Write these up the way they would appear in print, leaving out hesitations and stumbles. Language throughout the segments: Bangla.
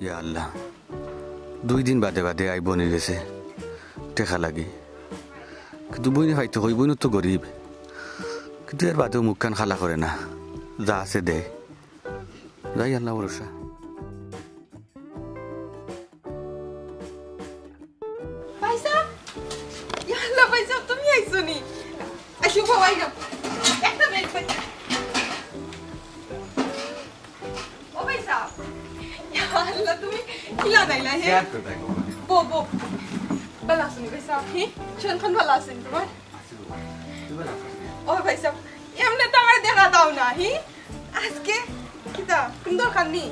ইয়া আল্লাহ 2 দিন বাদে বাদে আই বনে গেছে টেকা লাগে কিন্তু বইনে হয়তো হই বইন তো গরিব কিন্তু এর বাদেও মুখ কান খালা করে না যা আছে দে যাই আল্লাহ ভরসা তুমি আইছো নি আসো বাবাই না একটা মিনিট ও ভাই সাহেব আল্লাহ তুমি কিলা দাইলা হে বো বো ভালো আছেন ভাই সাহেব হি শুনখান ভালো আছেন তোমার ও ভাই সাহেব এমনি তো আমার দেখা দাও না হি আজকে কিতা কোন দরকার নি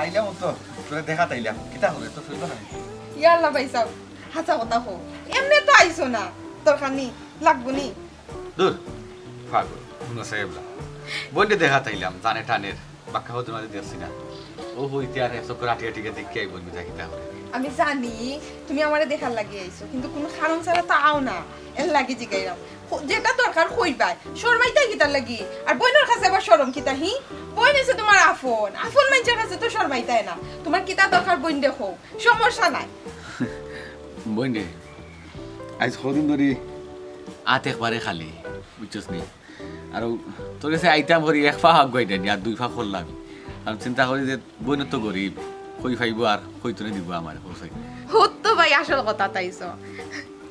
আইলাম তো তোরে দেখা তাইলাম কিতা হলো তো শুনবা না ইয়া আল্লাহ ভাই সাহেব হাসা কথা হো এমনি তো আইছো না দরকার নি লাগবো নি দূর পাগল কোনো সাহেবলা বইতে দেখা তাইলাম জানে টানের বাক্কা হতে মাঝে দেখছি না ও হইতে আর এসব রাটি রাটিকে দেখে আই বলবি থাকি তাহলে আমি জানি তুমি আমারে দেখার লাগি আইছো কিন্তু কোনো কারণ ছাড়া তো আও না এর লাগি জিগাইরাম যেটা দরকার কইবাই শরমাইতাই কিতার লাগি আর বইনের কাছে আবার শরম কিতা হি বইন এসে তোমার আফন আফন মানুষের কাছে তো শরমাইতাই না তোমার কিতা দরকার বইন দেখো সমস্যা নাই বইন রে আজ কদিন ধরে আত একবারে খালি বুঝছস নি আর তোর কাছে আইতাম করি এক পা হাক গাইতে আর 2 পা করলাম আমি চিন্তা করি যে বইন তো গরিব কই ফাইব আর কই তুলে দিব আমার হোসাই হতো ভাই আসল কথা তাইছো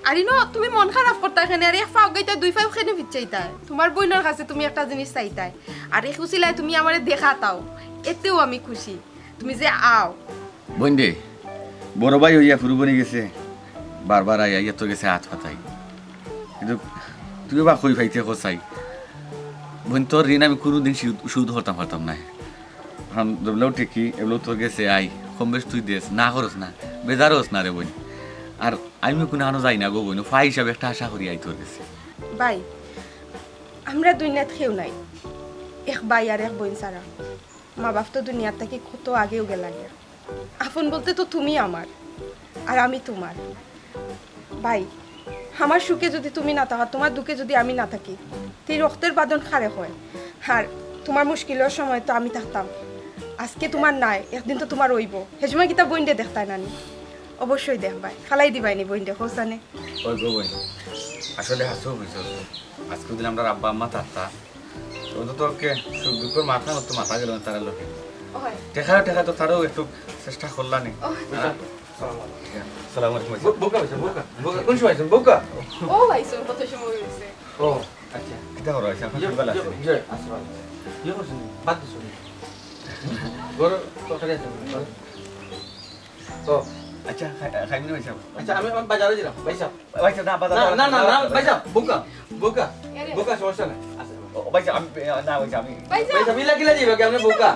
আরে ন তুমি মন খারাপ করতা এখানে আর এক পা গাইতে 2 পা খেনে ফিচাইতা তোমার বইনের কাছে তুমি একটা জিনিস চাইতাই আর এই খুশিলাই তুমি আমারে দেখাতাও এতেও আমি খুশি তুমি যে আও বইন রে বড় ভাই হইয়া ফুরবনি গেছে বারবার আইয়া তোর গেছে হাত ফাতাই কিন্তু তুই বা কই ফাইতে কোসাই বোন তোর ঋণ আমি কোনোদিন সুদ হতাম পারতাম না এখন দবলাও ঠিকই এগুলো তোর গেছে আই কম বেশ তুই দেশ না করস না বেজারস না রে বোন আর আমি কোনো আনো যাই না গো বোন ফাই হিসাবে একটা আশা করি আই তোর গেছে ভাই আমরা দুনিয়াত খেউ নাই এক ভাই আর এক বোন সারা মা বাপ তো দুনিয়ার থেকে কত আগেও গেলাগে আপন বলতে তো তুমি আমার আর আমি তোমার ভাই আমার সুখে যদি তুমি না থাকো তোমার দুঃখে যদি আমি না থাকি তুই রক্তের বাঁধন খারে হয় আর তোমার মুশকিলের সময় তো আমি থাকতাম আজকে তোমার নাই একদিন তো তোমার রইব সে সময় কিতা বইনডে দেখতাই নানি অবশ্যই দেখবাই খালাই দিবাইনি বইনডে হোসানে ওই গো বোন আসলে হাসু বুঝছো আজকে দিন আমরা আব্বা আম্মা থাকতা তো তোকে সুখ দুঃখের মাথা তো মাথা গেল না তারা লোকে টেকা তো তারও একটু চেষ্টা করলানি সালাম আলাইকুম বোকা কোন সময় আছেন বোকা ও ভাইছো কত সময় হইছে ও আচ্ছা কিটা করো আছে আপনার ভালো আছে জি আসসালাম কি করছেন বাদ দিছো গরো তরকারি আছে ও আচ্ছা খাইবি না ভাইসাব আচ্ছা আমি বাজারে যাই ভাইসাব ভাইসাব না বাজার না না না ভাইসাব বোকা সমস্যা নাই আচ্ছা ভাইসাব আমি না ভাইসাব আমি ভাইসাব কিলা যাইবা কি আপনি বোকা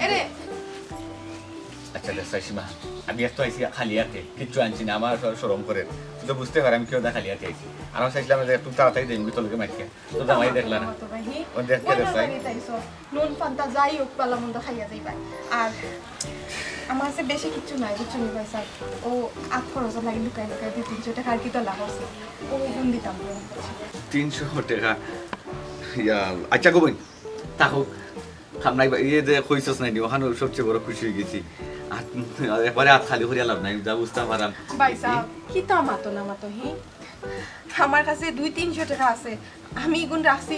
এরে আচ্ছা সাইসিমা আমি এত আইসি খালি হাতে কিচ্ছু আনছি না আমার শরম করে তুই তো বুঝতে পারে আমি কেউ না খালি হাতে আইসি আর আমি চাইছিলাম যে একটু তাড়াতাড়ি দেবি তোকে মাইকে তো জামাই দেখলা না ও দেখতে দেখাই নুন ফান্তা যাই হোক পালা মন্দ খাইয়া যাইবা আর আমার কাছে বেশি কিছু নাই বুঝছো নি ভাই স্যার ও 800 লাগে লুকাই লুকাই 300 টাকা আর কি তো লাভ আছে ও গুণ দিতাম 300 টাকা ইয়া আচ্ছা গো বোন তাকো খামনাই ইয়ে যে কইছস নাই ওখানে সবচেয়ে বড় খুশি হয়ে গেছি আর একবারে হাত খালি করে লাভ নাই যা বুঝতাম পারাম ভাই সাহেব কি তা মাতো না মাতো হি আমার কাছে 200-300 টাকা আছে আমি গুণ রাখছি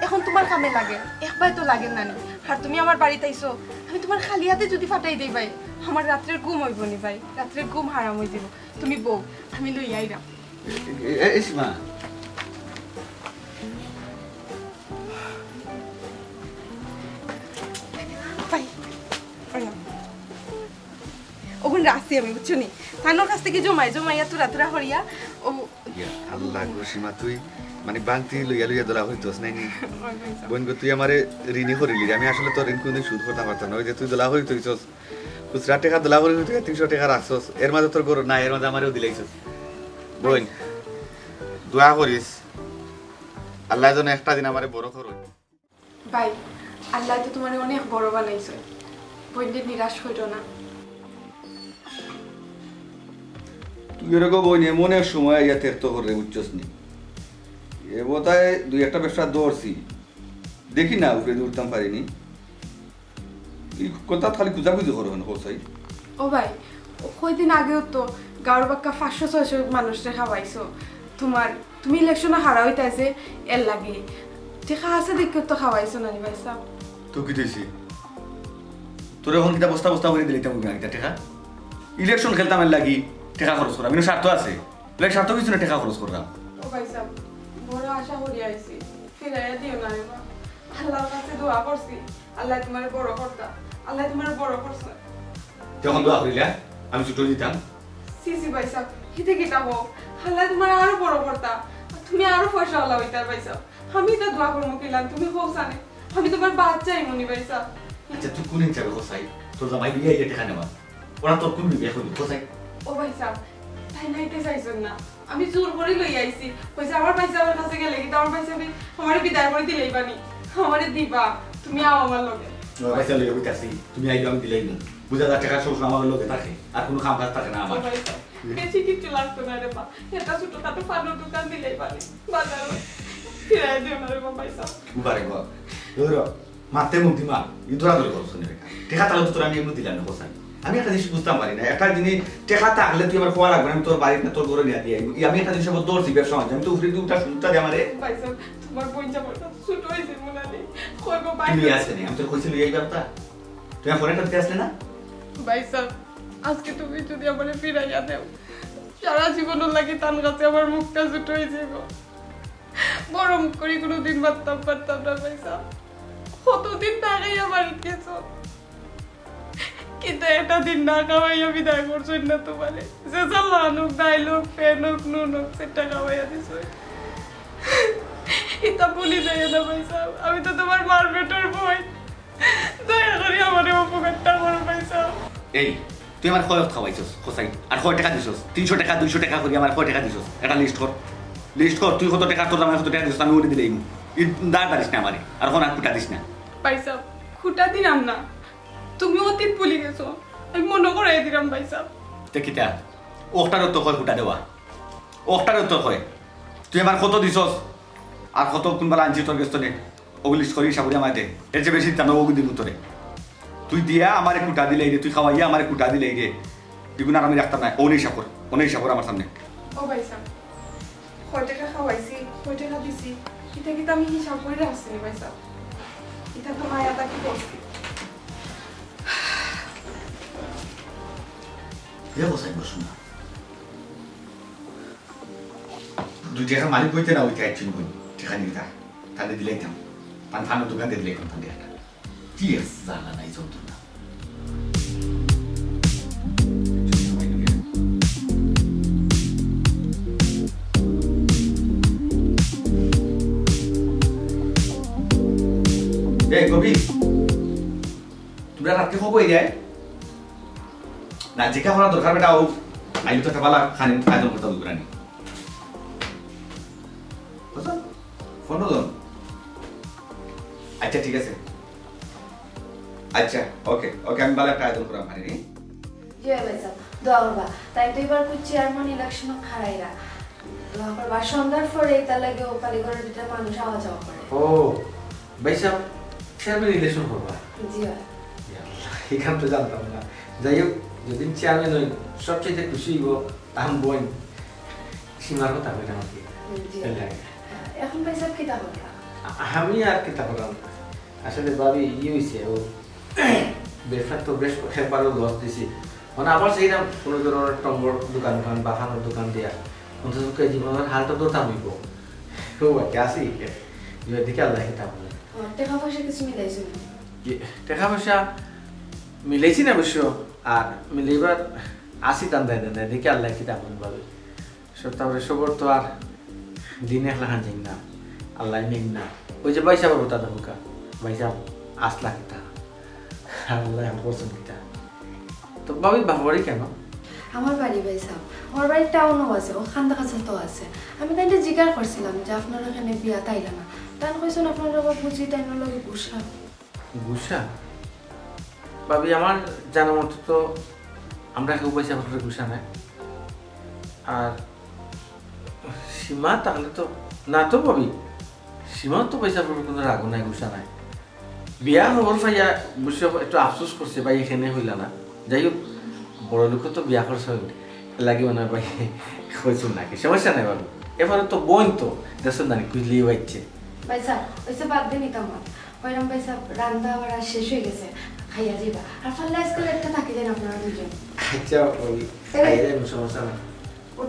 এখন তোমার কামে লাগে একবার তো লাগে না আর তুমি আমার বাড়িতে আইছো আমি তোমার খালি হাতে যদি ফাটাই দেই ভাই আমার রাত্রের ঘুম হইব নি ভাই রাত্রের ঘুম হারাম হই যাব তুমি বউ আমি লই আইরাম এসমা ওগুন রাখছি আমি বুঝছো নি থানোর কাছ থেকে জমাইয়া তুরা হরিয়া ও আল্লাহ গো সীমা তুই মানে বাংতি লইয়া দলা হইতোস নাই নি বোন গো তুই আমারে ঋণী করিলি আমি আসলে তোর ঋণ কোনদিন সুদ করতে পারতাম না ওই যে তুই দলা হইতোস খুচরা টাকা দলা হই তুই 300 টাকা রাখছস এর মাঝে তোর গরু না এর মাঝে আমারেও দিলাইছস বোন দোয়া করিস আল্লাহ যেন একটা দিন আমারে বড় করো ভাই আল্লাহ তো তোমারে অনেক বড় বানাইছে বইন্দের নিরাশ হইতো না তুই এরকম বই নিয়ে মনের সময় ইয়া তেরতো করে উচ্চস নি এ বোধহয় 2-1 ব্যবসা দৌড়ছি দেখি না উপরে উঠতাম পারিনি এই কথা খালি খুঁজাখুঁজি করো না হোসাই ও ভাই কয়দিন আগেও তো গাঁর বাক্কা 500-600 মানুষরে খাওয়াইছো তুমি ইলেকশনে হারা হইতাছে এর লাগে টেকা আছে দেখে তো খাওয়াইছো নানি ভাই সাহেব তো কি দিছি তোর এখন কিতা বস্তা বস্তা করে দিলি তেমন কিনা টেকা ইলেকশন খেলতাম এর লাগি টেকা খরচ করা কিন্তু স্বার্থ আছে লাইক স্বার্থ কিছু না টেকা খরচ করা ও ভাই সাহেব বড় আশা করি আইছি ফিরাইয়া দিও না রে মা আল্লাহর কাছে দোয়া করছি আল্লাহ তোমারে বড় করতা আল্লাহ তোমারে বড় করছে তখন দোয়া করিলা আমি ছুটো দিতাম সিসি ভাই সাহেব হিতে কিতাব আল্লাহ তোমারে আরো বড় করতা তুমি আরো পয়সা আল্লাহ হইতা ভাই সাহেব আমি তো দোয়া করবো কিলাম তুমি হোসানে আমি তোমার বাচ্চাই মনি ভাই সাহেব আচ্ছা তুই কোন হিসাবে হোসাই তোর জামাই বিয়ে আইলে টেকা নেওয়া ওরা তোর কোন বিয়ে করবি হোসাই ও ভাই সাহেব তাই নাইতে চাইছেন না আমি জোর করে লই আইছি কইছে আমার ভাই সাহেবের কাছে গেলে কি আমার ভাই সাহেব আমারে বিদায় করে দিলেই বানি আমারে দিবা তুমি আও আমার লগে পয়সা লইয়া হইতাছি তুমি আইলে আমি দিলাই না বুঝা যা টাকা সব আমার লোকে থাকে আর কোনো কাম কাজ থাকে না আমার বেশি কিছু লাগতো না রে বা এটা ছোট খাটো পানোর দোকান দিলেই বানি বাজার ফিরাই দিও না রে বা ভাই সাহেব বারে গো ধরো মাতে মুক্তি মা ইদরা ধরে করছ নি টেকা তাহলে তো তোর আমি এমনি দিলাম না হোসাই আমি একটা জিনিস বুঝতাম পারি না একটা জিনিস টেকা থাকলে তুই আমার খোয়া লাগবে আমি তোর বাড়িতে না তোর ঘরে নিয়ে দিয়ে আমি একটা জিনিস দৌড়ছি ব্যবসা আমি তো উফরে দুটা সুতা দিয়ে আমারে ভাই সাহেব তোমার বইঞ্চা বলতা ছোট হইছে মনে নেই কইবো ভাই তুমি আসলে না আমি তোর কইছিল এই ব্যাপারটা তুই ফোনে করতে আসলে না ভাই সাহেব আজকে তুমি যদি আমারে ফিরাইয়া দেও সারা জীবনের লাগি তার কাছে আমার মুখটা ছোট হয়ে যাবে বড় মুখ করে কোনোদিন পারতাম না ভাই সাহেব কতদিন তাকেই আমার গেছ কিন্তু একটা দিন না খাওয়াইয়া বিদায় করছেন না তোমারে যে লানুক ডাইলুক ফেনুক নুনুক সেটা খাওয়াইয়া দিছ এটা ভুলি যাই না ভাই সাহেব আমি তো তোমার মার বেটার বই দয়া করে আমার উপকারটা করো ভাই সাহেব এই তুই আমার কয় খাওয়াইছস হোসাই আর কয় টাকা দিছস 300 টাকা 200 টাকা করে আমার কয় টাকা দিছস এটা লিস্ট কর তুই কত টাকা তোর আমার কত টাকা দিছস আমি ওরে দিলেই দাঁড় দাঁড়িস না আমারে আর কোন খুঁটা দিস না ভাই সাহেব খুঁটা দিলাম না তুমি অতীত ভুলি গেছো আমি মনে করাই দিলাম ভাই সাহেব দেখিতা ওটারও তো হয় খুঁটা দেওয়া ওটারও তো হয় তুই আমার কত দিছস আর কত কোনবার আনছি তোর গেছ নে ওগুলি লিস্ট করি সাবুরি আমার দে এর চেয়ে বেশি দিতাম ওগুলি দিব তোরে তুই দিয়া আমার কুটা দিলেই রে তুই খাওয়াইয়া আমার কুটা দিলেই রে এগুলো আর আমি রাখতাম না অনেক সাপর আমার সামনে ও ভাই সাহেব কয় টাকা খাওয়াইছি কয় টাকা দিছি এটা কিন্তু আমি হিসাব করে রাখছি ভাই সাহেব এটা তো মায়াটা কি করছি বসাই বসুন না দুই টাকা মালিক হইতে না ওইটা একজন বই টাকা নিয়ে তাহলে দিলাইতাম পান ফানের দোকান দিয়ে দিলাইতাম তাহলে একটা কি আছে জানা নাই চলতো না এই কবি তোমরা রাতকে খবর যায় না যেটা করা দরকার বেটা ও আইলো তো পালা খানি আয়োজন করতে হবে প্রাণী বুঝলেন ফোন ধরুন আচ্ছা ঠিক আছে আচ্ছা ওকে আমি ভালো একটা আয়োজন করাম পারি জি ভাই সাহেব দোয়া করবা তাই তো এবার কই চেয়ারম্যান ইলেকশন খারাইরা দোয়া করবা সন্ধ্যার পরে এটা লাগে ও পালিগড়ের ভিতরে মানুষ আওয়া যাওয়া করে ও ভাই সাহেব চেয়ারম্যান ইলেকশন করবা জি ভাই এখান তো জানতাম না যাই হোক যেদিন চেয়ারম্যান হই সবচেয়ে খুশি হইব আম বোন সীমার কথা হবে আমাকে জি এখন ভাই সাহেব কিতা করবা আমি আর কিতা করলাম আসলে ভাবি হয়েছে ও ব্যবসা তো বেশ একবারও লস দিছি মানে আবার সেইরকম কোনো ধরনের টম্বর দোকান বা খানোর দোকান দিয়া অন্তত জীবনের হালটা দৌড়াম হইব ও একটা আসি দিকে আল্লাহ কিতা বলে টাকা পয়সা কিছু মিলাইছো টাকা পয়সা মিলাইছি না অবশ্য আর মিলাইবার আসি দান দেয় দেয় দেখে আল্লাহ কিতা বলে ভাবে তারপরে সবর তো আর দিন একলা হান যাই না আল্লাহ নেই না ওই যে বাইসা বাবু তাদের হুকা বাইসা আসলা কিতা আল্লাহ করছেন কিতা তো ভাবি বাবারই কেন আমার বাড়ি ভাই সাহেব আমার বাড়ি টাউনও আছে ও খান্দা কাছে তো আছে আমি তাইটা জিজ্ঞাসা করছিলাম যে আপনার এখানে বিয়া তাইলা না তাই কইছেন আপনারা বুঝি তাই না লগে গুসা গুসা ভাবি আমার জানা মতো তো আমরা কেউ পয়সা আপনার গুসা নাই আর সীমা তাহলে তো না তো ভাবি সীমাও তো পয়সা পাবে কোনো রাগ নাই গুসা নাই বিয়া খবর পাইয়া অবশ্য একটু আফসোস করছে ভাই এখানে হইল না যাই হোক বড় লোক তো বিয়া করছে লাগে মনে হয় ভাই হয়েছিল নাকি সমস্যা নাই বাবু এবারে তো বোন তো দেখুন না কুজলি হয়েছে ভাই সাহেব ওইসব বাদ দিয়ে নিতাম না কইরাম ভাই সাহেব রান্না বাড়া শেষ হয়ে গেছে খাইয়া যাইবা আর ফাল্লা আজকাল একটা থাকি দেন আপনারা দুজন আচ্ছা ওই খাই যাই সমস্যা না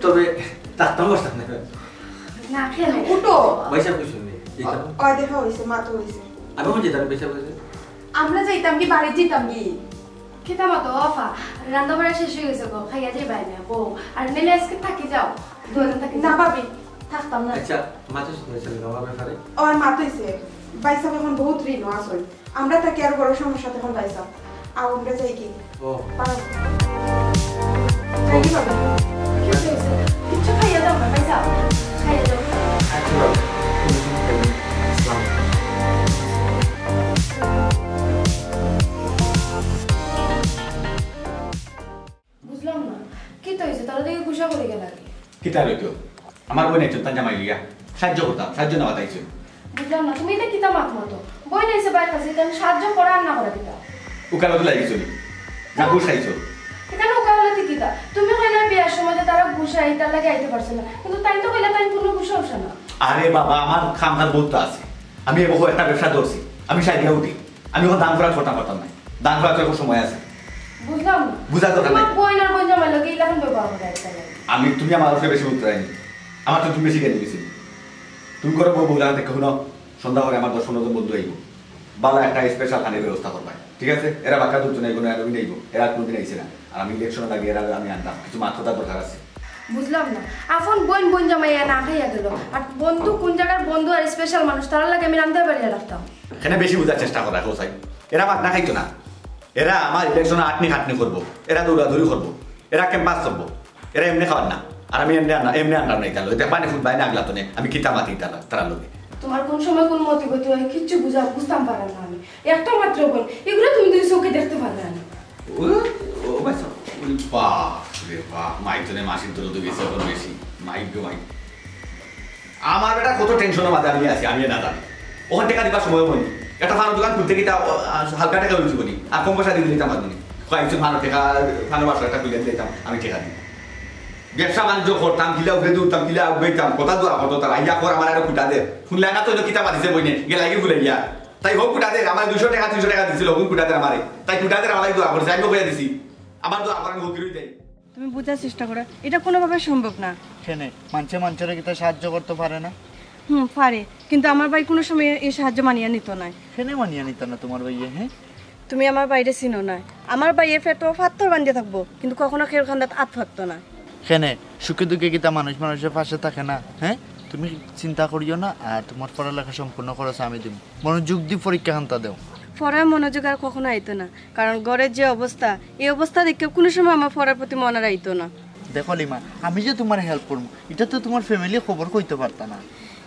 তবে তার বসতাম না না খেয়ে নাই উঠো ভাই সাহেব কিছু নেই ওই দেখা হইছে মা তো হইছে আমি কোন যেতাম ভাই সাহেব আমরা যাইতাম কি বাড়ি যেতাম কি খেতাম তো অফা রান্না বাড়া শেষ হয়ে গেছে গো খাইয়া যাইবা না বউ আর নেলে আজকে থাকি যাও দুজন থাকি না ভাবি থাকতাম না আচ্ছা মাথা শুনেছিল আমার ব্যাপারে ওর মা তো হইছে বাইসাব এখন বহুত ঋণ আসল আমরা থাকি আর বড় সমস্যা তখন বাইসাব আর আমরা যাই কি ও যাই কি ভাবি কিছু খাইয়া যাও না ভাই সাহেব খাইয়া যাও আচ্ছা বাবু ইসলাম বুঝলাম না কি তো হয়েছে তারা দেখে গুসা করে গেল কিতা লইতো আমার বোন একজন তার জামাই লিয়া সাহায্য করতাম সাহায্য নেওয়া তাইছে বুঝলাম না তুমি এটা কিতা মাত মতো বই নাইছে বাইর কাছে তেন সাহায্য করা আর না করা দিতা উকালতো লাগিছিল না ঘুষ খাইছো এখানে ওকালতি কিতা তুমি কইলা বিয়ার সময় যে তারা গুসা আইতা লাগে আইতে পারছে না কিন্তু তাই তো কইলা তাই কোনো গুসা উঠছে না আরে বাবা আমার খামখান বহুত আছে আমি এবার একটা ব্যবসা ধরছি আমি সাইডে উঠি আমি এখন দান করা করতে পারতাম না দান করার তো এখন সময় আছে বুঝলাম না বুঝা দরকার নাই বই আর বই জামাই লাগে ইলাখান ব্যবহার করে আইতা লাগে আমি তুমি আমার উপরে বেশি উত্তর আইনি আমার তো তুমি বেশি জ্ঞানী গেছি তুমি করো বউ বউলা দেখো শুনো সন্ধ্যা করে আমার 10-15 জন বন্ধু আইব বালা একটা স্পেশাল খানের ব্যবস্থা করবা ঠিক আছে এরা বাক্কা দুজন আইব না আমি নেইব এরা কোনদিন আইছে না আর আমি ইলেকশনের আগে এরা আমি আনতাম কিছু মাত্রতার দরকার আছে বুঝলাম না আপন বোন জামাই না খাইয়া গেল আর বন্ধু কোন জায়গার বন্ধু আর স্পেশাল মানুষ তারা লাগে আমি রান্না বাড়িয়ে রাখতাম এখানে বেশি বোঝার চেষ্টা করা হোসাই এরা ভাত না খাইতো না এরা আমার ইলেকশনে আটনি খাটনি করবো এরা দৌড়াদৌড়ি করবো এরা ক্যাম্পাস করবো এরা এমনি খাওয়ার না আর আমি এমনি আনলাম না ইতালো এটা পানি ফুট বাইনা আগলা তো আমি কিতা মাতি তারা লোকে তোমার কোন সময় কোন মতিগতি হয় কিচ্ছু বুঝতাম পারলাম না আমি একটা মাত্র বোন এগুলো তুমি দুই চোখে দেখতে পারলে না ও বাচ্চা বাপ রে বাপ মাইতনে মাসির দরদ বেশি এখন বেশি মাইক গো মাইক আমার বেটা কত টেনশনের মাঝে আমি আছি আমি না জানি ওখান টাকা দিবার সময় বলি একটা ফানো দোকান খুলতে গিয়ে হালকা টাকা উঠছি বলি আর কম পয়সা দিয়ে দিতাম আমি কয়েকজন ফানো টাকা ফানো বাসা একটা খুলে দিতাম আমি টাকা দিই ব্যবসা বাণিজ্য করতাম গিলা উঠে উঠতাম গিলা উঠতাম কথা দোয়া হতো তারা ইয়া কর আমার আরো কুটা দে শুনলে না তো কিতাব দিছে বইনে গেলা গিয়ে ভুলে গিয়া তাই হোক কুটা দে আমার 200 টাকা 300 টাকা দিছিল হোক কুটা দে আমারে তাই কুটা দে আমাকে দোয়া করছে আমি কইয়া দিছি আমার দোয়া করার হকিরই দেই তুমি বোঝার চেষ্টা করো এটা কোনোভাবে সম্ভব না কেনে মানুষের কি সাহায্য করতে পারে না পারে কিন্তু আমার ভাই কোনো সময় এই সাহায্য মানিয়ে নিত না কেনে মানিয়ে নিত না তোমার ভাইয়ে হ্যাঁ তুমি আমার বাইরে চিনো না আমার ভাইয়ের পেটও ফাত্তর বান্ধিয়ে থাকবো কিন্তু কখনো খের খান্দাত আত ফাকতো না কেনে সুখে দুঃখে কিতা মানুষের পাশে থাকে না হ্যাঁ তুমি চিন্তা করিও না আর তোমার পড়ালেখা সম্পূর্ণ খরচ আমি দিব মনোযোগ দিয়ে পরীক্ষা খান্তা দেও পড়ার মনোযোগ আর কখনো আইতো না কারণ ঘরের যে অবস্থা এই অবস্থা দেখে কোনো সময় আমার পড়ার প্রতি মনে আইতো না দেখো লিমা আমি যে তোমার হেল্প করবো এটা তো তোমার ফ্যামিলি খবর কইতে পারতা না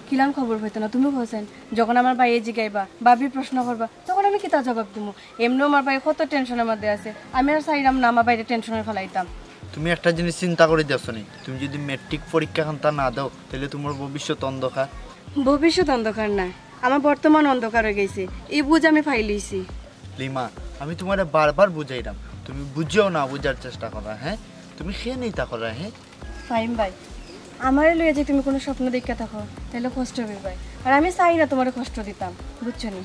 কিলাম খবর হইতো না তুমি বলছেন যখন আমার ভাইয়ে জিগাইবা বাবি প্রশ্ন করবা তখন আমি কিতা জবাব দিমু এমনিও আমার ভাই কত টেনশনের মধ্যে আছে আমি আর চাইলাম না আমার বাইরে টেনশনে ফেলাইতাম তুমি একটা জিনিস চিন্তা করে দেখছো নি তুমি যদি মেট্রিক পরীক্ষা খান্তা না দাও তাহলে তোমার ভবিষ্যৎ অন্ধকার ভবিষ্যৎ অন্ধকার না আমার বর্তমান অন্ধকার হয়ে গেছে এই বুঝ আমি ফাইলিছি লিমা আমি তোমার বারবার বুঝাইলাম তুমি বুঝেও না বুঝার চেষ্টা করা হ্যাঁ তুমি খেয়ে নেই তা করা হ্যাঁ ফাইম ভাই আমারে লইয়া যে তুমি কোনো স্বপ্ন দেখে থাকো তাহলে কষ্ট হবে ভাই আর আমি চাই না তোমার কষ্ট দিতাম বুঝছো নি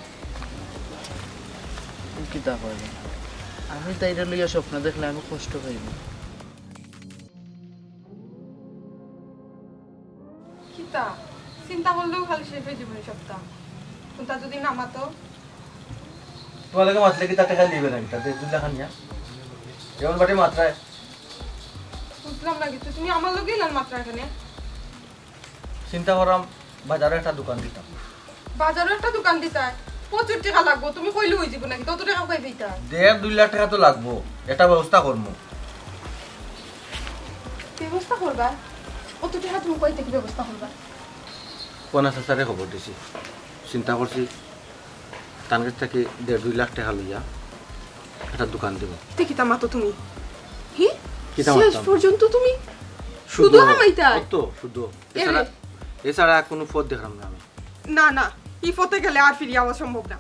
কি তা করবে আমি তাইটা লইয়া স্বপ্ন দেখলে আমি কষ্ট পাইব কিতা চিন্তা করলেও খালি শেষ হয়ে যাবে সপ্তাহ কোনটা যদি নামাতো তোমাদেরকে মাত্রা কি টাকা দিবে না তাতে 2 লাখ নিয়া যেমন বাটে মাত্রায় বুঝলাম না কিছু তুমি আমার লোকই লাল মাত্রা এখানে চিন্তা করাম বাজারে একটা দোকান দিতাম বাজারে একটা দোকান দিতা প্রচুর টাকা লাগবো তুমি কইলে হয়ে যাবো নাকি তত টাকা কই দিতা 1.5-2 লাখ টাকা তো লাগবো এটা ব্যবস্থা করবো ব্যবস্থা করবা অত টাকা তুমি কই থেকে ব্যবস্থা করবা 50,000 খবর দিছি চিন্তা করছি তার কাছ থেকে 1.5-2 লাখ টাকা লইয়া একটা দোকান দেব দেখি তামাতো তুমি হি কিতা শেষ মারতাম? পর্যন্ত তুমি শুধু হামাইতা তো শুধু এছাড়া কোনো পথ দেখলাম না আমি না না এই পথে গেলে আর ফিরে যাওয়া সম্ভব না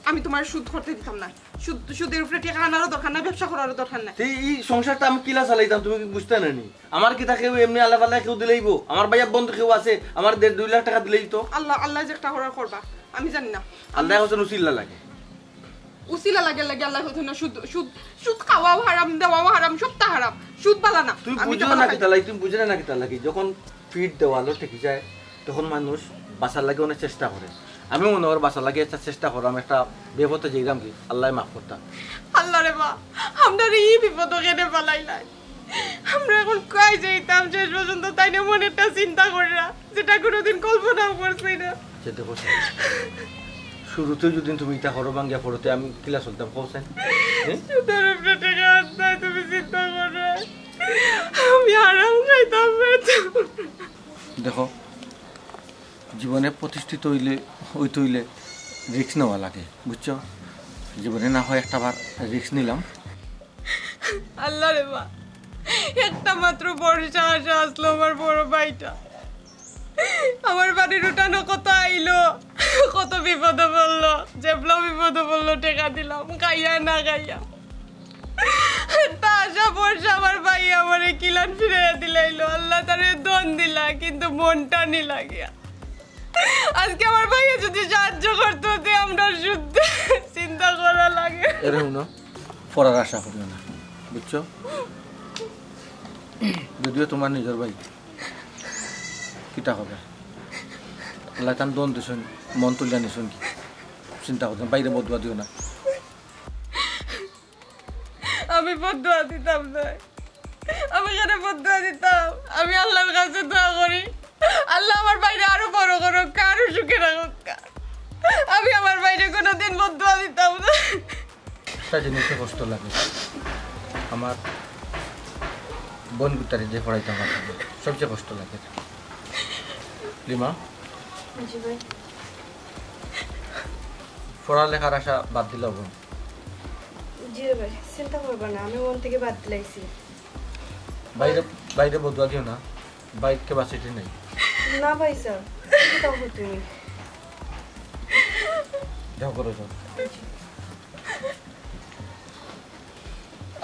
আমি তোমার সুদ করতে দিতাম না সুদের উপরে টাকা আনারও দরকার নাই ব্যবসা করারও দরকার নাই এই সংসারটা আমি কিলা চালাইতাম তুমি কি বুঝতে নানি আমার কি কেউ এমনি আল্লাহ পাল্লা কেউ দিলেইব আমার ভাইয়া বন্ধু কেউ আছে আমার 1.5-2 লাখ টাকা দিলেই তো আল্লাহ যে একটা করার করবা আমি জানি না আল্লাহ হোসেন উসিল্লা লাগে উসিলা লাগে আল্লাহ হোসেন না সুদ সুদ সুদ খাওয়াও হারাম দেওয়াও হারাম সবটা হারাম সুদ বালা না তুই বুঝো না কি তালাই তুমি বুঝে না কি তালা কি যখন ফিট দেওয়ালো ঠেকে যায় তখন মানুষ বাঁচার লাগে অনেক চেষ্টা করে আমি মনে করি বাঁচার লাগে একটা চেষ্টা করলাম একটা বিপদে যেতাম কি আল্লাহ মাফ করতাম আল্লাহ রে বা আমরা এই বিপদ কেনে পালাইলাই আমরা এখন কই যাইতাম শেষ পর্যন্ত তাই না মনে একটা চিন্তা করিরা যেটা কোনোদিন কল্পনাও করছি না যে দেখো শুরুতে যদি তুমি এটা হরো ভাঙ্গিয়া পড়তে আমি কিলা চলতাম কৌছেন সুদের উপরে টাকা আনতাই তুমি চিন্তা করো আমি আরাম খাইতাম দেখো জীবনে প্রতিষ্ঠিত হইলে রিস্ক নেওয়া লাগে বুঝছো জীবনে না হয় একটা বার রিস্ক নিলাম আল্লাহ রে বা একটা মাত্র বর্ষা আসা আসলো আমার বড় ভাইটা আমার বাড়ির উঠানো কত আইলো কত বিপদে পড়লো যেগুলো বিপদে পড়লো টাকা দিলাম খাইয়া না খাইয়া তা আসা বর্ষা আমার ভাই আমারে কিলান ফিরে দিলাইলো আল্লাহ তারে দন দিলা কিন্তু মনটা নি লাগিয়া আজকে আমার ভাইয়া যদি সাহায্য করতো তে আমরা শুদ্ধ চিন্তা করা লাগে এরকম না পড়ার আশা করিও না বুঝছো যদিও তোমার নিজের ভাই কিটা হবে আল্লাহ তান দন দিছেন মন তুলিয়া নিছেন কি চিন্তা করতেন বাইরে বদুয়া দিও না আমি বদুয়া দিতাম না আমি কেন বদুয়া দিতাম আমি আল্লাহর কাছে দোয়া করি আল্লাহ আমার বাইরে আরো বড় করুক আরো সুখে রাখুক আমি আমার বাইরে কোনোদিন বদুয়া দিতাম না একটা জিনিসে কষ্ট লাগে আমার বোন গুতারি যে পড়াইতাম সবচেয়ে কষ্ট লাগে লিমা পড়ালেখার আশা বাদ দিল বোন জি ভাই চিন্তা করবা না আমি মন থেকে বাদ দিলাইছি বাইরে বদুয়া দিও না বাইক ক্যাপাসিটি নেই না ভাই স্যার কি তাও তুমি যাও করো যাও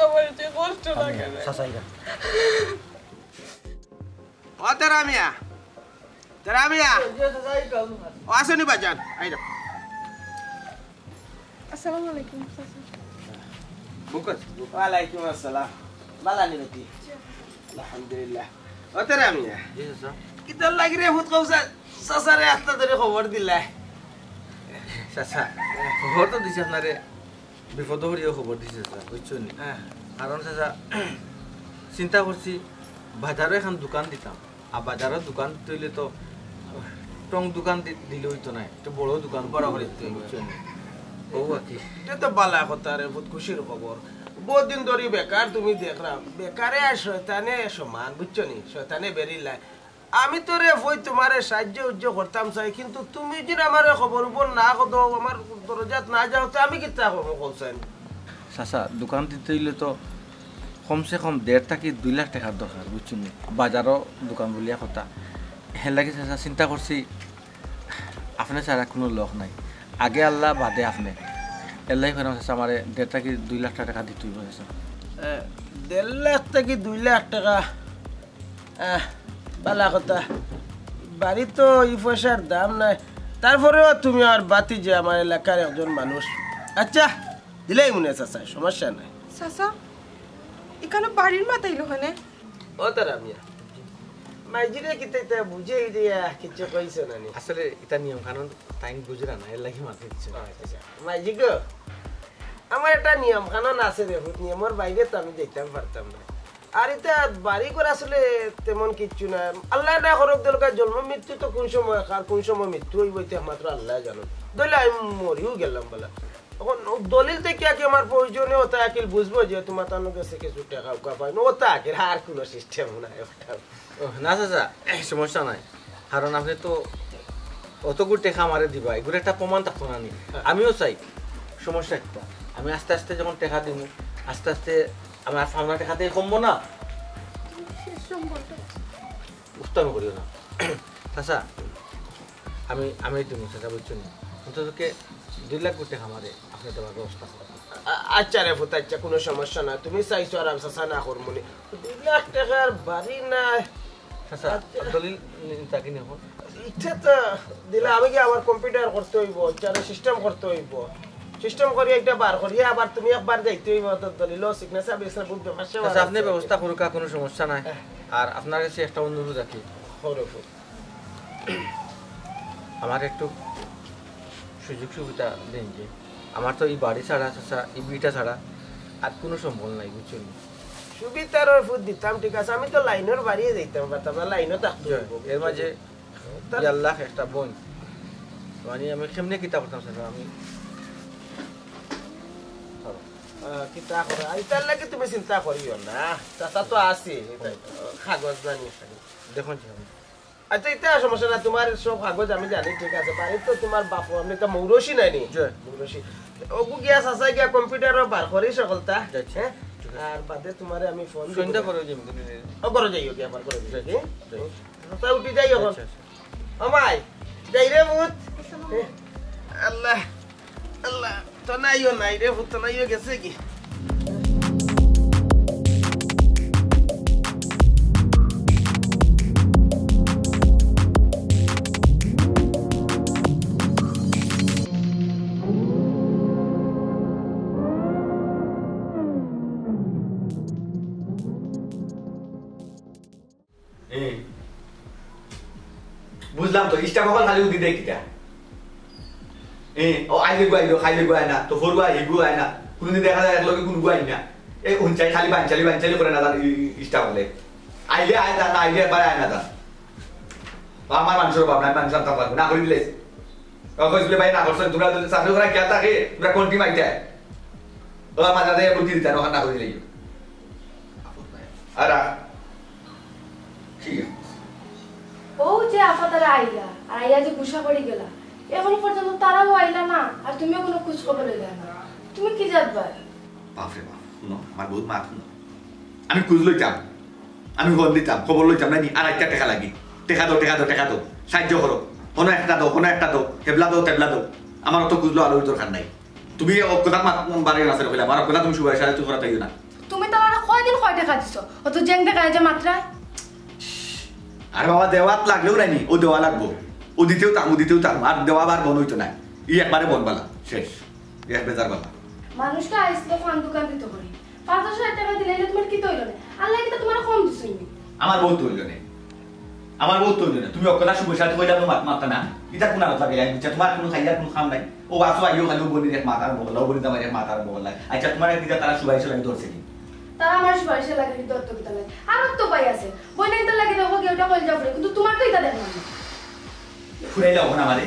আমার যে কষ্ট লাগে সাসাইরা ও তেরা মিয়া ও আসেনি বাজান আইরা আসসালামু আলাইকুম বুকত ওয়ালাইকুম আসসালাম বালানি বেটি আলহামদুলিল্লাহ ও তেরা মিয়া জি স্যার কিতা লাগি রে হুত কওসা সাসারে আত্তা ধরে খবর দিলা সাসা খবর তো দিছে আপনারে বিপদ হরিও খবর দিছে স্যার বুঝছেন কারণ চাচা চিন্তা করছি বাজারে এখন দোকান দিতাম আর বাজারের দোকান দিলে তো টং দোকান দিলে হইতো না একটা বড় দোকান বড় করে দিতে বুঝছেন ও আর কি এটা তো বালা কথা রে বহুত খুশির খবর বহুত দিন ধরে বেকার তুমি দেখরা বেকারে আর শয়তানে সমান বুঝছো নি শয়তানে বেরিলাই আমি তো রে ভই তোমারে সাহায্য উজ্জ করতাম চাই কিন্তু তুমি যদি আমার খবর উপর না কদ আমার দরজাত না যাও তো আমি কিতা করবো কৌছেন চাচা দোকান দিতে হইলে তো কমসে কম 1.5 থেকে 2 লাখ টাকার দরকার বুঝছেন বাজারও দোকান বলিয়া কথা হের লাগে চাচা চিন্তা করছি আপনার ছাড়া কোনো লোক নাই আগে আল্লাহ বাদে আপনি এলাই করে চাচা আমার 1.5 থেকে 2 লাখ টাকা দিতে হইব চাচা 1.5 লাখ থেকে 2 লাখ টাকা বালা কথা বাড়ি তো এই পয়সার দাম নাই তারপরেও তুমি আর বাতি যে আমার এলাকার একজন মানুষ আচ্ছা দিলেই মনে চাচা সমস্যা নাই চাচা এখানে বাড়ির মাথাইলো হনে ও তারা মিয়া মাইজিরে কিতে বুঝে দিয়া কিছু কইছে না নি আসলে এটা নিয়ম কানুন টাইম বুঝরা না এর লাগি মাথা দিচ্ছে মাইজি গো আমার একটা নিয়ম কানুন আছে রে নিয়মের বাইরে তো আমি যেতাম পারতাম না আর এটা বাড়ি করে আসলে তেমন কিচ্ছু না আল্লাহ না করক দরকার জন্ম মৃত্যু তো কোন সময় কার কোন সময় মৃত্যু হইব এটা মাত্র আল্লাহ জানো দলে আমি মরিও গেলাম বলা এখন দলিল থেকে কি আমার প্রয়োজনে ওটা আকিল বুঝবো যে তোমার তার কাছে কিছু টাকা উকা পাই না ওটা আকিল আর কোনো সিস্টেম নাই ওটা না চাচা সমস্যা নাই কারণ আপনি তো অতগুলো টাকা আমারে দিবা এগুলো একটা প্রমাণ থাকতো না নি আমিও চাই সমস্যা একটা আমি আস্তে আস্তে যখন টাকা দিব আস্তে আস্তে আমার সামনে টাকাতে কমবো না উত্তম করিও না চাচা আমি দিব চাচা বুঝছো না অন্ততকে 2 লাখ কোটি খামারে আপনি তোমার ব্যবস্থা করেন। আচ্ছা রে ফুত, আচ্ছা কোনো সমস্যা না, তুমি চাইছো আর আমি চাচা না করমুনি। 2 লাখ টাকার বাড়ি নাই চাচা দলিল তাকে নেব ইচ্ছা তো দিলে আমি কি আমার কম্পিউটার করতে হইব, সিস্টেম করতে হইব, সিস্টেম করি একটা বার করি, আবার তুমি একবার যাইতে হইব তো দলিল সিগনেচার বিগনেচার বুঝ ব্যাপার আচ্ছা আপনি ব্যবস্থা করুক, কোনো সমস্যা নাই। আর আপনার কাছে একটা অনুরোধ রাখি, আমার একটু সুযোগ সুবিধা দেন, যে আমার তো এই বাড়ি ছাড়া চাচা এই বিটা ছাড়া আর কোনো সম্বল নাই, বুঝছেন? সুবিধার ফুট দিতাম, ঠিক আছে, আমি তো লাইনের বাড়িয়ে যাইতাম পারতাম না, লাইনও থাকতো। এর মাঝে আল্লাহ একটা বোন মানে আমি কেমনে কিতা করতাম স্যার, আমি কিতা করে আইতার লাগে তুমি চিন্তা করিও না, চাচা তো আছে কাগজ জানি দেখুন। আচ্ছা এটা সমস্যা না, তোমার সব কাগজ আমি জানি, ঠিক আছে, বাড়ি তো তোমার বাপু আপনি তো মৌরসি নাই নি, মৌরসি ওগু গিয়া চাচা গিয়া কম্পিউটারও বার করি সকলটা, হ্যাঁ, আর বাদে তোমারে আমি ফোন সন্ধ্যা করে যাই ও করে যাইও গিয়া বার করে দিই, চাচা উঠি যাই এখন আমাই যাই রে মুত। আল্লাহ আল্লাহ তো নাইও নাই রে ভূত, তো নাইও গেছে কি। বুঝলাম তো, ইস্টা কখন খালি উদি দেয় কিটা ও আইলে গুয়াইলো খাইলে গুয়াই না তো ফোর গুয়াই গুয়াই না, কোনদিন দেখা যায় একলগে কোন গুয়াই না, এই উঞ্চাই খালি বাঞ্চালি করে না ইস্টা বলে আইলে আয় না, আইলে একবার আয় না তা আমার মানুষের বাপ নাই, মানুষ আনতে পারবো না করে দিলে কইলে ভাই না করছো তোমরা চাকরি করা কে থাকে, তোমরা কোন টিম আইতে ওরা মাঝে বুদ্ধি দিতে না করে দিলে আর ঠিক আছে। ও যে আফা তারা আইলা আর আইয়া যে গুসা করে গেলা, এখনো পর্যন্ত তারাও আইলা না, আর তুমিও কোনো খোঁজ খবর লইলা না, তুমি কি জানবা? বাপরে বাপ, শুনো আমার বহুত মাত শুনো, আমি খোঁজ লইতাম, আমি খবর দিতাম, খবর লইতাম না নি, আর একটা টাকা লাগি, টাকা দাও সাহায্য করো, কোনো একটা দাও হেবলা দাও, আমার অত খুঁজলো আলোর দরকার নাই, তুমি কথা বাড়ি আছে রইলা, আমার কথা তুমি সুবাই সাহায্য করা তাই না, তুমি তো আমার কয়দিন কয় টাকা দিছো, অত জেং টাকা যে মাত্রায়। আরে বাবা দেওয়াত লাগলেও নাই ও দেওয়া লাগবো, ও দিতেও তাম আর দেওয়া বার বন হইতো না, ই একবারে বনবালা শেষ, এক বেজার বালা। মানুষটা আইসলো ফান দোকান দিতে করি 5,000 টাকা দিলে তোমার কি তৈল না, আল্লাহ কি তোমার কম দিছই নি? আমার বহুত তৈল না, তুমি অকলা শুভ সাথে কইলা তো মাত্তা না, এটা কোন আলাদা লাগে, আচ্ছা তোমার কোনো খাইয়া কোনো খাম নাই, ও আসো আইও খালি বনির এক মাথার বগল, ও বনি দামার এক মাথার বগল, আচ্ছা তোমার দিদা তারা সুবাইছে লাগে ধরছে কি, তারা আমার সুপারিশে লাগে কি দত্ত কিতা লাগে, আর তো পাই আছে বইনা ইতা লাগে দেখো কি ওটা কল যাবে, কিন্তু তোমার তো এটা দেখলাম না। ফুরাই যাও না আমারে,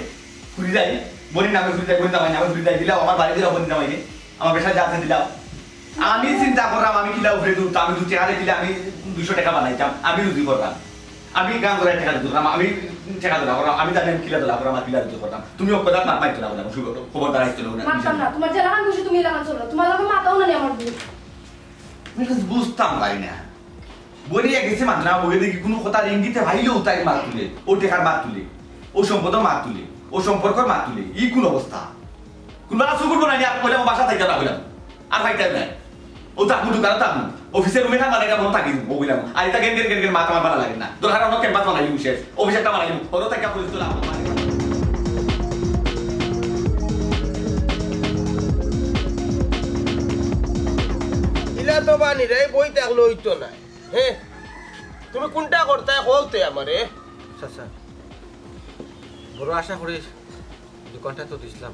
ফুরি যাই বনি নামে ফুরি যাই, বনি নামে ফুরি যাই দিলাও, আমার বাড়ি দিলাও বনি নামাইনে, আমার পেশা যাতে দিলাও, আমি চিন্তা করলাম আমি কিলা উঠে দূর, আমি 2 টাকা দিলে আমি 200 টাকা বানাইতাম, আমি রুজি করতাম, আমি গান ধরে টাকা দিতাম, আমি টাকা ধরা করলাম, আমি জানি আমি কিলা ধরা করলাম, আমার কিলা দিতে করতাম, তুমি কথা মাত মাইতো না, খবর দাঁড়াইতো না, মারতাম না, তোমার যে লাগান খুশি তুমি লাগান চলো, তোমার লগে মাতাও না আমার দুই বুঝতাম পারি না, বলিয়া গেছে মাত্র না, বলে দেখি কোনো কথা ইঙ্গিতে ভাইলেও তাই মাত তুলে, ও টেকার মাত তুলে, ও সম্পদের মাত তুলে, ও সম্পর্কের মাত তুলে, ই কোন অবস্থা, কোনবেলা চুকুর বানাই বলে আমার বাসা থাকতে না বললাম, আর ভাইটাই নাই, ও তাকু দোকানে তাকু, অফিসের রুমে না মানে বড় থাকি বললাম, আর এটা গেন মাথা আমার ভালো লাগে না, তোর হার অন্য ক্যাম্পাস বানাই শেষ, অফিস একটা বানাই ওরও থাকা পরিস্থিতি লাভ তো বানি রে বই থাকলে হইতো না, হ্যাঁ তুমি কোনটা করতে হলতে আমারে চাচা বড় আশা করি দোকানটা তো দিছিলাম,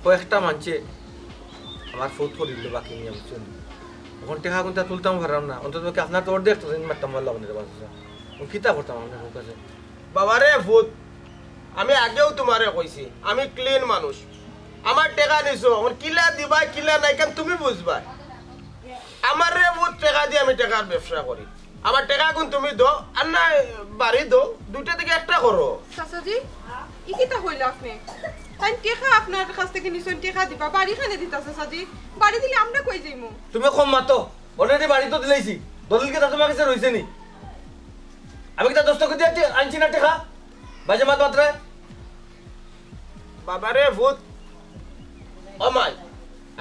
কয়েকটা মানছে আমার ফোট করে দিল, বাকি নিয়ে বুঝছেন, ওখান টাকা কিন্তু তুলতাম পারলাম না, অন্তত আপনার তো অর্ধেক মারতাম পারলাম না, চাচা কিতা করতাম আপনার কাছে। বাবারে ভূত, আমি আগেও তোমারে কইছি আমি ক্লিন মানুষ, আমার টাকা নিছো, আমার কিলা দিবা কিলা নাই কেন তুমি বুঝবা, আমার রে ভূত টাকা দিয়ে আমি টাকার ব্যবসা করি, আমার টাকা কোন তুমি দো আর না বাড়ি দো, দুইটা থেকে একটা করো। চাচাজি ই কিতা হইল আপনি, তাই টেকা আপনার কাছ থেকে নিছেন, টেকা দিবা বাড়ি খানে দিতা চাচাজি, বাড়ি দিলে আমরা কই যাইমু? তুমি কম মাতো, অলরেডি বাড়ি তো দিলাইছি, দলিল কে তোমার কাছে রইছে নি, আমি কি তা দস্তখত দিয়ে আনছি না টাকা বাজে মাত মাত্রা। বাবারে ভূত অমাই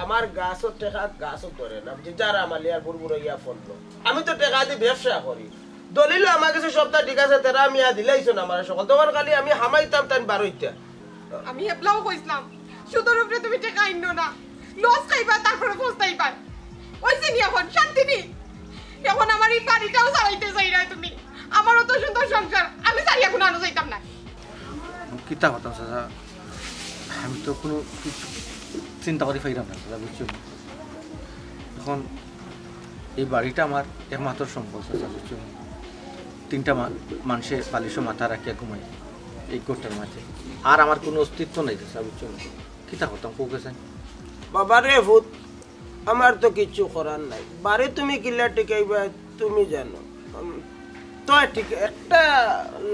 আমার গাছও টেকা গাছও ধরে না যে যারা আমার লিয়ার বুড়বুড়ো ইয়া ফললো আমি তো টেকা দিয়ে ব্যবসা করি দলিল আমার কাছে সপ্তাহ ঠিক আছে তেরা আমি দিলাইছো না আমার সকল তখন খালি আমি হামাইতাম তাই বারোইটা আমি এবলাও কইছিলাম সুদের উপরে তুমি টাকা আইনো না লস খাইবা তারপরে পস্তাইবা ওইছে নি এখন শান্তি নি এখন আমার এই বাড়িটাও চালাইতে চাই না তুমি আমারও তো সুন্দর সংসার আমি সারি এখন আনো যাইতাম না কিতা কথা চাচা আমি তো কোনো কিছু চিন্তা করে ফাইলাম না চাচা বুঝছো এখন এই বাড়িটা আমার একমাত্র সম্পদ চাচা বুঝছো 3টা মানুষে বালিশও মাথা রাখিয়া ঘুমাই এই গোটার মাঝে আর আমার কোনো অস্তিত্ব নাই চাচা বুঝছো কিতা করতাম কৌকে চাই বাবা রে ভূত আমার তো কিছু করার নাই বাড়ি তুমি কিল্লা টিকাইবা তুমি জানো তো ঠিক একটা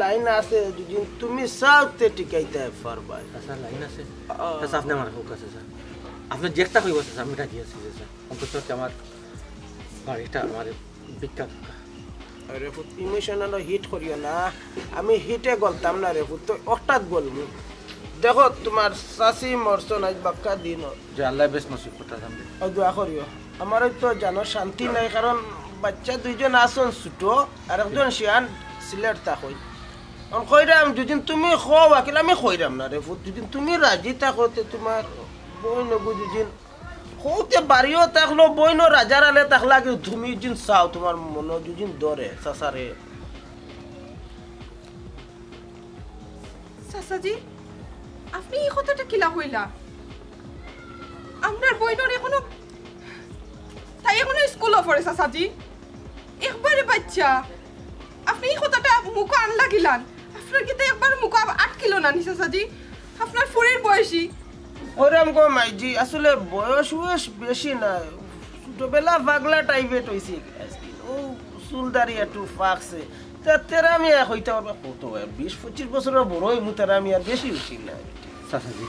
লাইন আছে যদি তুমি সাউথে টিকাইতে পারবা চাচা লাইন আছে চাচা আপনি আমার কৌকা চাচা আপনি যেটা কইব চাচা আমি রাজি আছি চাচা অন্তত আমার বাড়িটা আমার বিখ্যাত আরে ভূত ইমোশনাল হিট করিও না আমি হিটে গলতাম না রে ভূত তো হঠাৎ বলবো দেখো তোমার শাশি মরসন আজ বাক্কা দিন যে আল্লাহ বেশ নসিব করতে জানবে দোয়া করিও আমার তো জানো শান্তি নাই কারণ বাচ্চা দুইজন আসন ছুটো আর একজন শিয়ান সিলেট থাকই কইরাম দুদিন তুমি খাও আকিল আমি কইরাম না রে ভূত দুদিন তুমি রাজি থাকোতে তোমার বই নগু দুদিন হতে বাড়িও থাকলো বইনো রাজার আলে থাকলা কি তুমি দিন চাও তোমার মনে দুদিন ধরে চাচারে চাচাজি আপনি এই কথাটা কিলা হইলা আপনার বইনর এখনো তাই এখনো স্কুলে পড়ে চাচাজি একবারে বাচ্চা আপনি এই কথাটা মুখ আনলা গিলান আপনার কিন্তু একবার মুখ আটকিল না নি চাচাজি আপনার ফোরের বয়সী ওরম গো মাইজি আসলে বয়স বয়স বেশি না ছোটবেলা পাগলা টাইপের হইছে ও চুলদারি একটু ফাঁকছে তেরা আমি হইতে পারবো কত 20-25 বছরের বড় হইব তেরা আমি আর বেশি হইছি না চাচাজি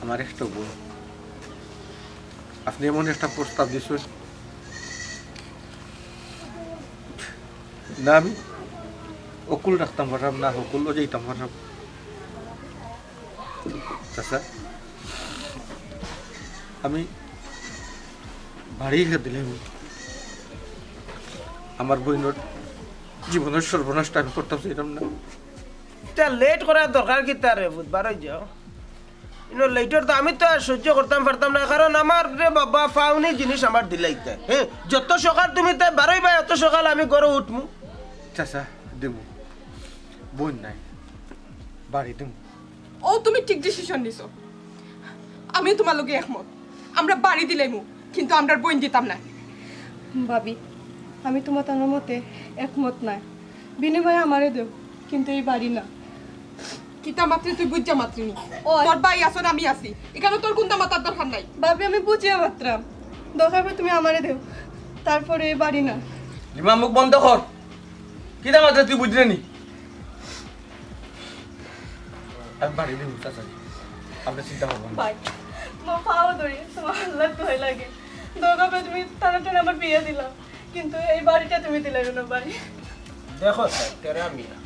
আমার একটা বই আপনি এমন একটা প্রস্তাব দিয়েছেন না আমি অকুল রাখতাম পারলাম না অকুলও যেতাম পারলাম চাচা আমি বাড়ি দিলাম আমার বইনের জীবনের সর্বনাশটা আমি করতাম চাইলাম না তা লেট করার দরকার কি তার বুধবার যাও ইনো লেটার তো আমি তো আর সহ্য করতাম পারতাম না কারণ আমার রে বাবা ফাউনি জিনিস আমার দিলাইতে হ্যাঁ যত সকাল তুমি তাই বারোই বা এত সকাল আমি ঘরে উঠমু চাচা দেবো বোন নাই বাড়ি দেবো ও তুমি ঠিক ডিসিশন নিছো আমি তোমার লগে একমত আমরা বাড়ি দিলাইমু কিন্তু আমরা বইন দিতাম না ভাবি আমি তোমার তানোর মতে একমত নাই বিনিময়ে আমারে দেও কিন্তু এই বাড়ি না কিতা মাত্রে তুই বুঝা মাত্রিনি তোর ভাই আসন আমি আছি এখানে তোর কোনটা মাতার দরকার নাই ভাবি আমি বুঝিয়া মাত্রাম দরকার পড়ে তুমি আমারে দেও তারপরে এই বাড়ি না লিমা মুখ বন্ধ কর কি দাম আছে তুই বুঝলি নি আমি বাড়ি দেবো চাচা আপনি চিন্তা করবেন না ভাই তোমার পাও ধরি তোমার আল্লাহ দোহাই লাগে দরকার পড়ে তুমি তাড়াতাড়ি আমার বিয়ে দিলাম কিন্তু এই বাড়িটা তুমি দিলে না ভাই দেখো তেরা মিয়া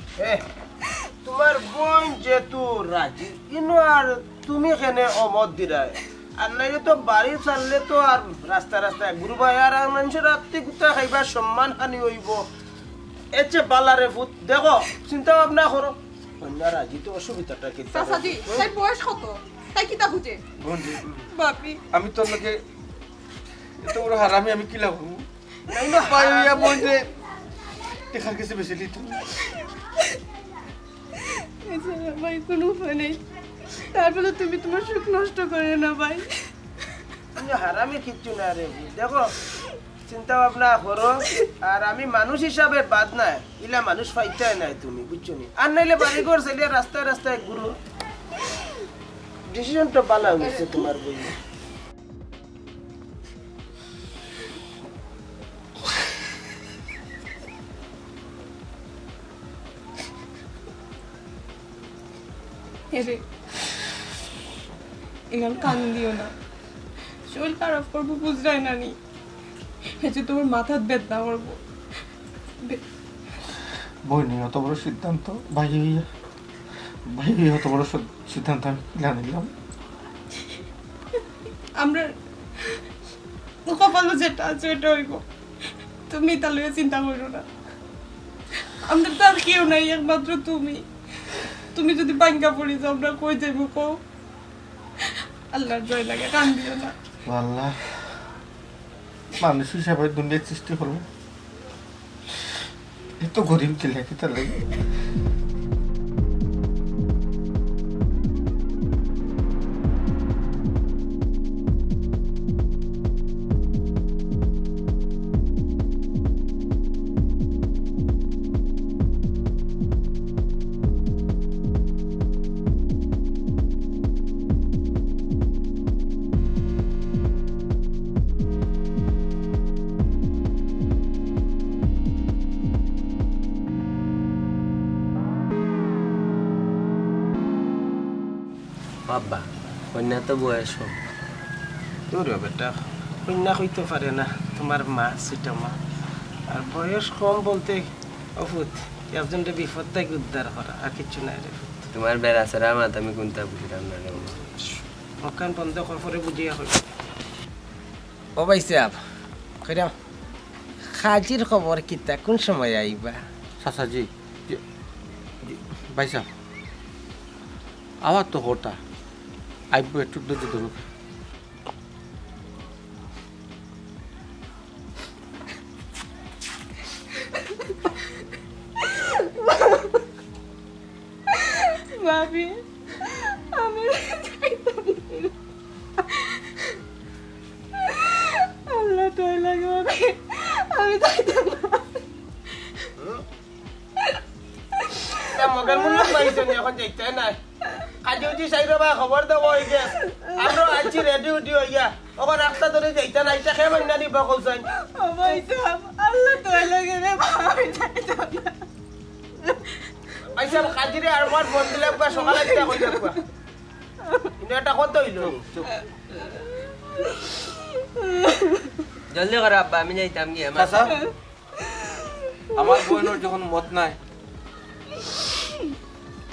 তোমার বোন যেহেতু রাজি ইনো আর তুমি কেনে অমত দিলাই আর নাইলে তো বাড়ি চাললে তো আর রাস্তা রাস্তায় ঘুরবা আর মানুষের রাত্রি গুতা খাইবা সম্মান হানি হইব এচে বালারে ভূত দেখো চিন্তা ভাবনা করো কন্যা রাজি তো অসুবিধাটা কি চাচাজি তাই বয়স কত তাই কিতা বুঝে বন্ধু বাপি আমি তোর লোকে এত বড় হারামি আমি কি লাগবো নাই না পাইয়া বন্ধে দেখার কাছে বেশি লিত ভাই কোনো উপায় নেই তারপরে তুমি তোমার সুখ নষ্ট করে না ভাই হারামি কিচ্ছু না রে দেখো চিন্তা ভাবনা করো আর আমি মানুষ হিসাবে বাদ নাই ইলা মানুষ পাইতে নাই তুমি বুঝছো নি আর নাইলে বাড়ি ঘর চাইলে রাস্তায় রাস্তায় ঘুরো ডিসিশনটা ভালো হয়েছে তোমার বই এখান কান দিও না শরীর খারাপ করবো বুঝলাই না নি যে তোমার মাথার বেদনা করবো বই নেই অত বড় সিদ্ধান্ত ভাই ভাই অত বড় সিদ্ধান্ত আমি নিলাম আমরা কপালও যেটা আছে ওটা হইব তুমি তা লইয়া চিন্তা করো না আমাদের তো আর কেউ নাই একমাত্র তুমি যদি বাঙ্গা পড়ি যাও আমরা কই যাইব কও আল্লাহর জয় লাগে কান্দিও না আল্লাহ মানুষ হিসাবে দুনিয়ার সৃষ্টি করবো এত গরিব ছিল কি তার লাগে বাবা কন্যা তো বয়স হোক তোর বেটা কন্যা হইতে পারে না তোমার মা সেটা মা আর বয়স কম বলতে অফুত একজনটা বিপদ থেকে উদ্ধার করা আর কিছু নাই রে তোমার বেড়া ছাড়া মাত আমি কোনটা বুঝলাম না রে মকান বন্ধ কর পরে বুঝিয়া হই ও ভাই সাহেব কইরাম খাজির খবর কিতা কোন সময় আইবা চাচাজি ভাই সাহেব আওয়াজ তো হতা আইব একটু ধৈর্য ধরুক ভাবি আমি আল্লাহ তোর লাগে ভাবি আমি যাইতাম না মগের মূল্য পাইছো এখন যাইতে নাই কাজে উঠি সাইরবা খবর দেব হই গে আমরা আছি রেডি উঠি হইয়া ওখানে রাস্তা ধরে যাইতে নাই তা খেয়ে মান্না নিবা কইছেন ভাই সাহেব আল্লাহ তোর লাগে রে ভাই যাইতাম না আইসা কাজিরে আর মার ফোন দিলাম কা সকালে দিতে কই যাবা এটা কত হইল জলদি করো আব্বা আমি যাইতাম গিয়ে চাচা আমার বোনের যখন মত নাই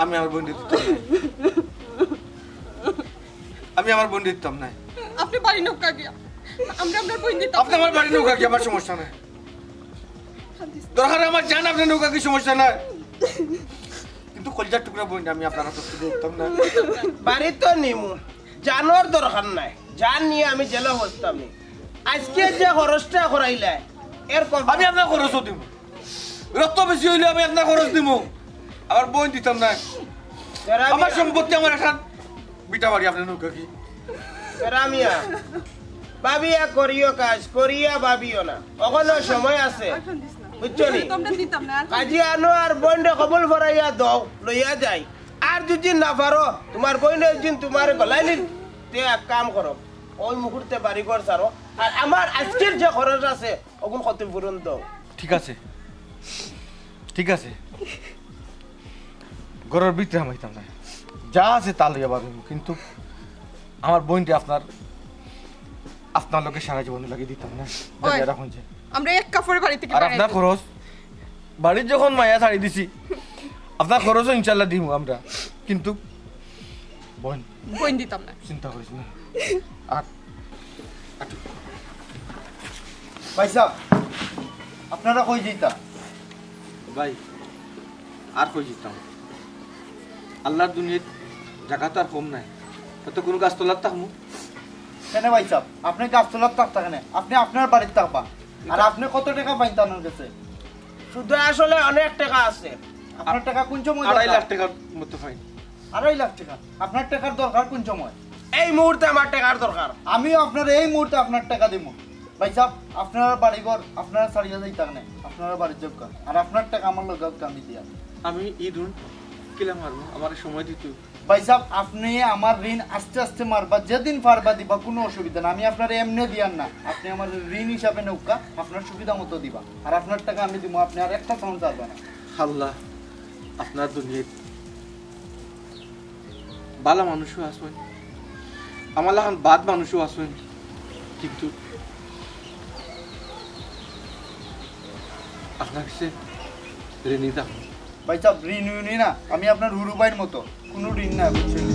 আমি আমার বোন দিতাম না আমি আমার বোন দিতাম না আপনি বাড়ি নৌকা গিয়া আমরা আপনার বই দিতাম আপনি আমার বাড়ি নৌকা কি আমার সমস্যা নাই দরকার আমার জান আপনি নৌকা কি সমস্যা নাই কিন্তু কলজার টুকরা বোন আমি আপনার হাতে দিতাম না বাড়ি তো নিমু জানোর দরকার নাই জান নিয়ে আমি জেলে বসতাম আজকে যে খরচটা করাইলে এর আমি আপনার খরচও দিব রক্ত বেশি হইলে আমি আপনার খরচ দিব আমার বোন দিতাম না আমার সম্পত্তি আমার একটা বিটা বাড়ি আপনার নৌকা কি রামিয়া ভাবিয়া করিও কাজ করিয়া ভাবিও না ওখানে সময় আছে বুঝছো নি কাজী আনো আর বোনরে কবল ভরাইয়া দাও লইয়া যাই আর যদি না পারো তোমার বোনে একদিন তোমার গলাই নিন তে এক কাম করো ওই মুহূর্তে বাড়ি ঘর ছাড়ো আর আমার আজকের যে খরচ আছে ওগুন ক্ষতিপূরণ দাও ঠিক আছে ঠিক আছে ঘরের ভিতরে আমাইতাম না যা আছে তা লইয়া পারবেন কিন্তু আমার বোনটি আপনার লোকে সারা জীবন লাগিয়ে দিতাম না রাখুন যে আমরা এক কাপড় বাড়ি থেকে আর আপনার খরচ বাড়ির যখন মায়া ছাড়ি দিছি আপনার খরচও ইনশাল্লাহ দিব আমরা কিন্তু বোন দিতাম না চিন্তা করিস না আর ভাই সাহেব আপনারা কই যেতা ভাই আর কই যেতাম আল্লাহর দুনিয়ার জায়গা তো আর কম নাই তো কোনো গাছ তোলার থাকবো কেন ভাই সাহেব আপনি গাছ তোলার থাকতা কেন আপনি আপনার বাড়িতে থাকবা আর আপনি কত টাকা পাইন তানোর কাছে শুধু আসলে অনেক টাকা আছে আপনার টাকা কোন সময় 2.5 লাখ টাকার মতো পাই 2.5 লাখ টাকা আপনার টাকার দরকার কোন সময় এই মুহূর্তে আমার টাকার দরকার আমিও আপনার এই মুহূর্তে আপনার টাকা দিব ভাই সাহেব আপনার বাড়িঘর আপনারা ছাড়িয়ে যাইতা কেন আপনারা বাড়ির যোগ্য আর আপনার টাকা আমার লোক আমি দিয়া আমি ঈদুন কিলা মারবো আমার সময় দিত ভাই সাহেব আপনি আমার ঋণ আস্তে আস্তে মারবা যেদিন পারবা দিবা কোনো অসুবিধা না আমি আপনার এমনি দিয়ান না আপনি আমার ঋণ হিসাবে নৌকা আপনার সুবিধা মতো দিবা আর আপনার টাকা আমি দিব আপনি আর একটা সাউন্ড চাইবা না আল্লাহ আপনার দুনিয়ায় ভালো মানুষও আসবেন আমার এখন বাদ মানুষও আসবেন কিন্তু আপনার কাছে ঋণী দাম ভাই সাহেব ঋণ উনি না আমি আপনার হুরু ভাইয়ের মতো কোনো ঋণ নাই বুঝছেন